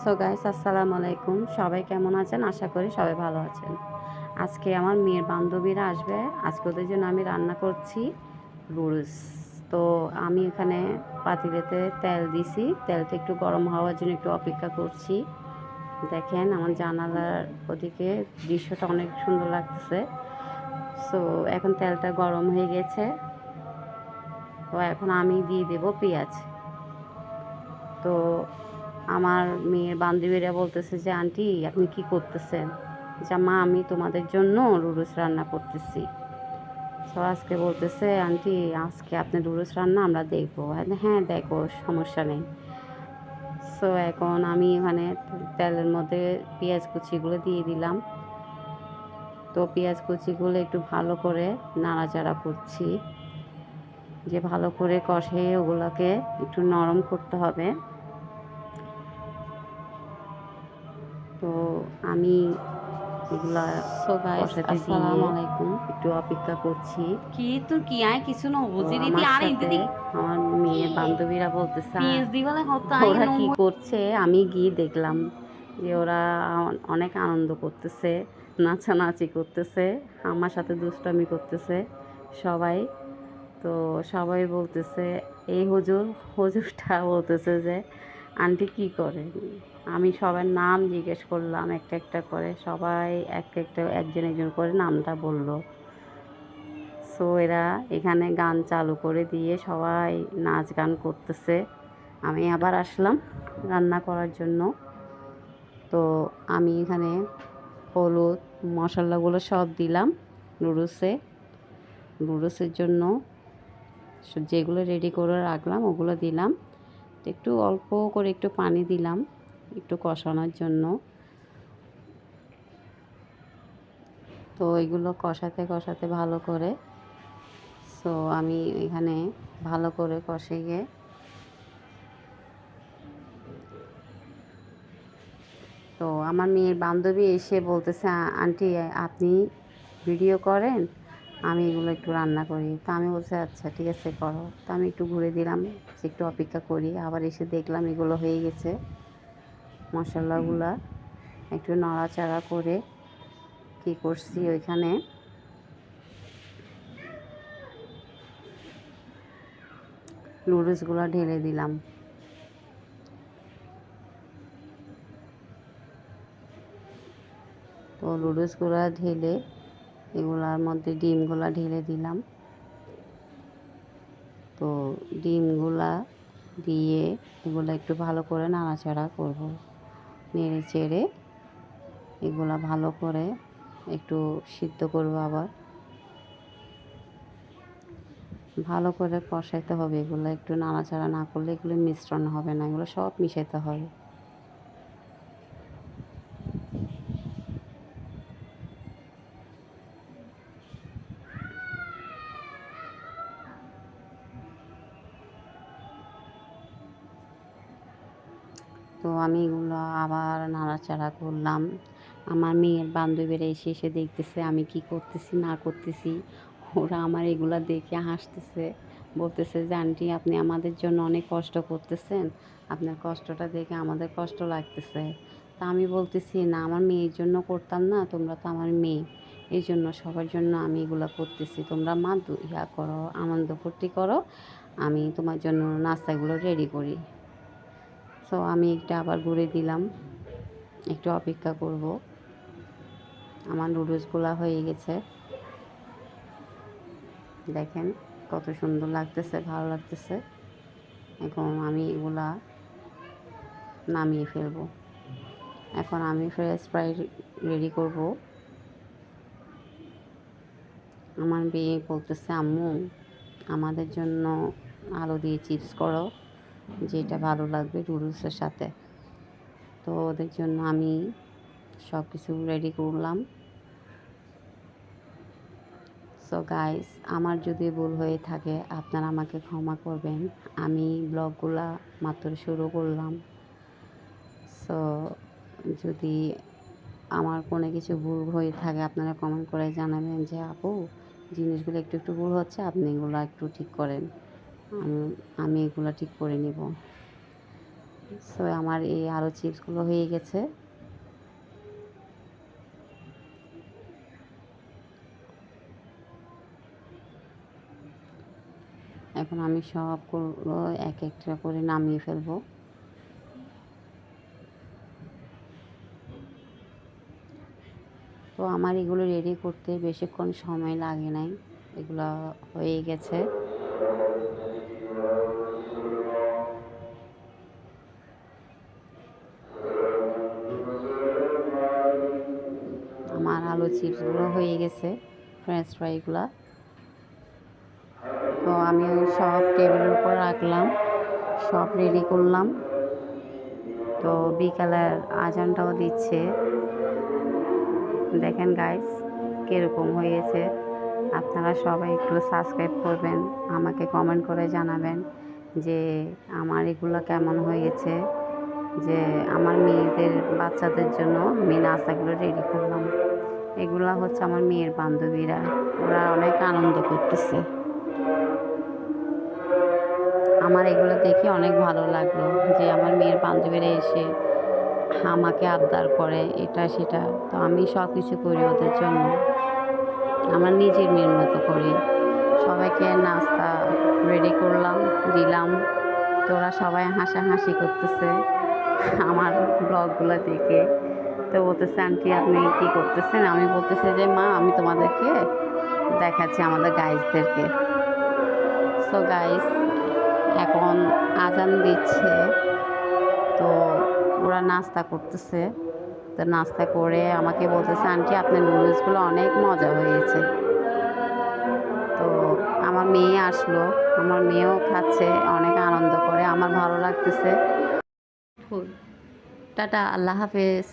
So guys আসসালামু আলাইকুম। সবাই কেমন আছেন? আশা করি সবাই ভালো আছেন। আজকে আমার মেয়ের বান্ধবীরা আসবে। আজকে ওদের জন্য আমি রান্না করছি রুলস। তো আমি এখানে পাতিলেতে তেল দিছি। তেলটা একটু গরম হওয়ার জন্য একটু অপেক্ষা করছি। দেখেন আমার জানালার ওদিকে দৃশ্যটা অনেক সুন্দর লাগতেছে। সো এখন তেলটা গরম হয়ে গেছে। তো এখন আমি দিয়ে দেব পেঁয়াজ। তো আমার মেয়ের বান্ধবীরা বলতেছে যে আন্টি আপনি কি করতেছেন? যে মা আমি তোমাদের জন্য নুডলস রান্না করতেছি। তো আজকে বলতেছে আন্টি আজকে আপনি নুডলস রান্না আমরা দেখবো। হ্যাঁ দেখো সমস্যা নেই। সো এখন আমি এখানে তেলের মধ্যে পেঁয়াজ কুচিগুলো দিয়ে দিলাম। তো পেঁয়াজ কুচিগুলো একটু ভালো করে নাড়াচাড়া করছি, যে ভালো করে কষে ওগুলোকে একটু নরম করতে হবে। তো আমি এগুলা সো গাইস কষাতে দিয়ে আসসালামু আলাইকুম। একটু অপেক্ষা করছি। কি তোর কি আয় কিছু না তো বুঝি রীতি আমার আর সাথে ইন্দিদি আমার মেয়ের বান্ধবীরা বলতেছে পিএইচডি वाला होता है ওরা नो কি করছে আমি গিয়ে দেখলাম যে ওরা অনেক আনন্দ করতেছে, নাচানাচি করতেছে, আমার সাথে দুষ্টামি করতেছে সবাই। তো সবাই বলতেছে এই হুজুরটা বলতেছে যে আন্টি কি করে? আমি সবার নাম জিজ্ঞেস করলাম একটা একটা করে, সবাই একটা একজন একজন করে নামটা বলল। সো এরা এখানে গান চালু করে দিয়ে সবাই নাচ গান করতেছে। আমি আবার আসলাম রান্না করার জন্য। তো আমি এখানে হলুদ মশলাগুলো সব দিলাম নুডলসে। নুডলসের জন্য যেগুলো রেডি করে রাখলাম ওগুলো দিলাম। একটু অল্প করে একটু পানি দিলাম একটু কষানোর জন্য। তো এগুলো কষাতে কষাতে ভালো করে, সো আমি এখানে ভালো করে কষিয়ে তো আমার মেয়ের বান্ধবী এসে বলতেছে আন্টি আপনি ভিডিও করেন, আমি এগুলো একটু রান্না করি। তো আমি বলছি আচ্ছা ঠিক আছে করো। তো আমি একটু ঘুরে দিলাম যে একটু অপেক্ষা করি। আবার এসে দেখলাম এগুলো হয়ে গেছে। মশলাগুলা একটু নাড়াচাড়া করে কী করছি ওইখানে নুডলসগুলো ঢেলে দিলাম। তো নুডলসগুলো ঢেলে এগুলার মধ্যে ডিমগুলা ঢেলে দিলাম। তো ডিমগুলা দিয়ে এগুলো একটু ভালো করে নাড়াচাড়া করব, নেড়ে চেড়ে এগুলা ভালো করে একটু সিদ্ধ করব। আবার ভালো করে কষাইতে হবে, এগুলো একটু নাড়াচাড়া না করলে এগুলো মিশ্রণ হবে না, এগুলো সব মিশাইতে হবে। তো আমি এগুলো আবার নাড়াচাড়া করলাম। আমার মেয়ের বান্ধবীরা এসে এসে দেখতেছে আমি কি করতেছি না করতেছি। ওরা আমার এগুলো দেখে হাসতেছে, বলতেছে যে আন্টি আপনি আমাদের জন্য অনেক কষ্ট করতেছেন, আপনার কষ্টটা দেখে আমাদের কষ্ট লাগতেছে। তা আমি বলতেছি না আমার মেয়ের জন্য করতাম না, তোমরা তো আমার মেয়ে, এই জন্য সবার জন্য আমি এগুলো করতেছি। তোমরা মা ইয়া করো, আনন্দ ফুর্তি করো, আমি তোমার জন্য নাস্তাগুলো রেডি করি। সো আমি এটা আবার ঘুরে দিলাম, একটু অপেক্ষা করব। আমার নুডলসগুলো হয়ে গেছে, দেখেন কত সুন্দর লাগতেছে, ভালো লাগতেছে। এখন আমি এগুলা নামিয়ে ফেলবো। এখন আমি ফ্রেঞ্চ ফ্রাই রেডি করব। আমার মেয়ে বলতেছে আম্মু আমাদের জন্য আলু দিয়ে চিপস করো, যেটা ভালো লাগবে নুডলসের সাথে। তো ওদের জন্য আমি সব কিছু রেডি করলাম। সো গাইস আমার যদি ভুল হয়ে থাকে আপনারা আমাকে ক্ষমা করবেন। আমি ব্লগগুলা মাত্র শুরু করলাম। সো যদি আমার কোনো কিছু ভুল হয়ে থাকে আপনারা কমেন্ট করে জানাবেন যে আপু জিনিসগুলো একটু একটু ভুল হচ্ছে, আপনি এগুলো একটু ঠিক করেন। আমি এগুলো ঠিক করে নিব। সো আমার এই আলু চিপসগুলো হয়ে গেছে। এখন আমি সবগুলো এক একটা করে নামিয়ে ফেলবো। তো আমার এগুলো রেডি করতে বেশিক্ষণ সময় লাগে নাই, এগুলো হয়ে গেছে। আমার আলু চিপসগুলো হয়ে গেছে, ফ্রেঞ্চ ফ্রাইগুলো। তো আমি সব টেবিলের উপর রাখলাম, সব রেডি করলাম। তো বিকালের আজানটাও দিচ্ছে, দেখেন গাইস কীরকম হয়েছে। আপনারা সবাই একটু সাবস্ক্রাইব করবেন, আমাকে কমেন্ট করে জানাবেন যে আমার এগুলো কেমন হয়েছে। যে আমার মেয়েদের বাচ্চাদের জন্য আমি নাস্তাগুলো রেডি করলাম। এগুলো হচ্ছে আমার মেয়ের বান্ধবীরা, ওরা অনেক আনন্দ করতেছে। আমার এগুলো দেখে অনেক ভালো লাগলো যে আমার মেয়ের বান্ধবীরা এসে আমাকে আবদার করে এটা সেটা। তো আমি সব কিছু করি ওদের জন্য, আমার নিজের মেয়ের মতো করি। সবাইকে নাস্তা রেডি করলাম, দিলাম। তো ওরা সবাই হাসাহাসি করতেছে আমার ব্লগগুলো দেখে। তো বলতেছে আন্টি আপনি কী করতেছেন? আমি বলতেছি যে মা আমি তোমাদেরকে দেখাচ্ছি আমাদের গাইজদেরকে। সো গাইজ এখন আজান দিচ্ছে, তো ওরা নাস্তা করতেছে। তো নাস্তা করে আমাকে বলতেছে আন্টি আপনার নুডলসগুলো অনেক মজা হয়েছে। তো আমার মেয়ে আসলো, আমার মেয়েও খাচ্ছে, অনেক আনন্দ করে, আমার ভালো লাগতেছে। টাটা, আল্লাহ হাফেজ।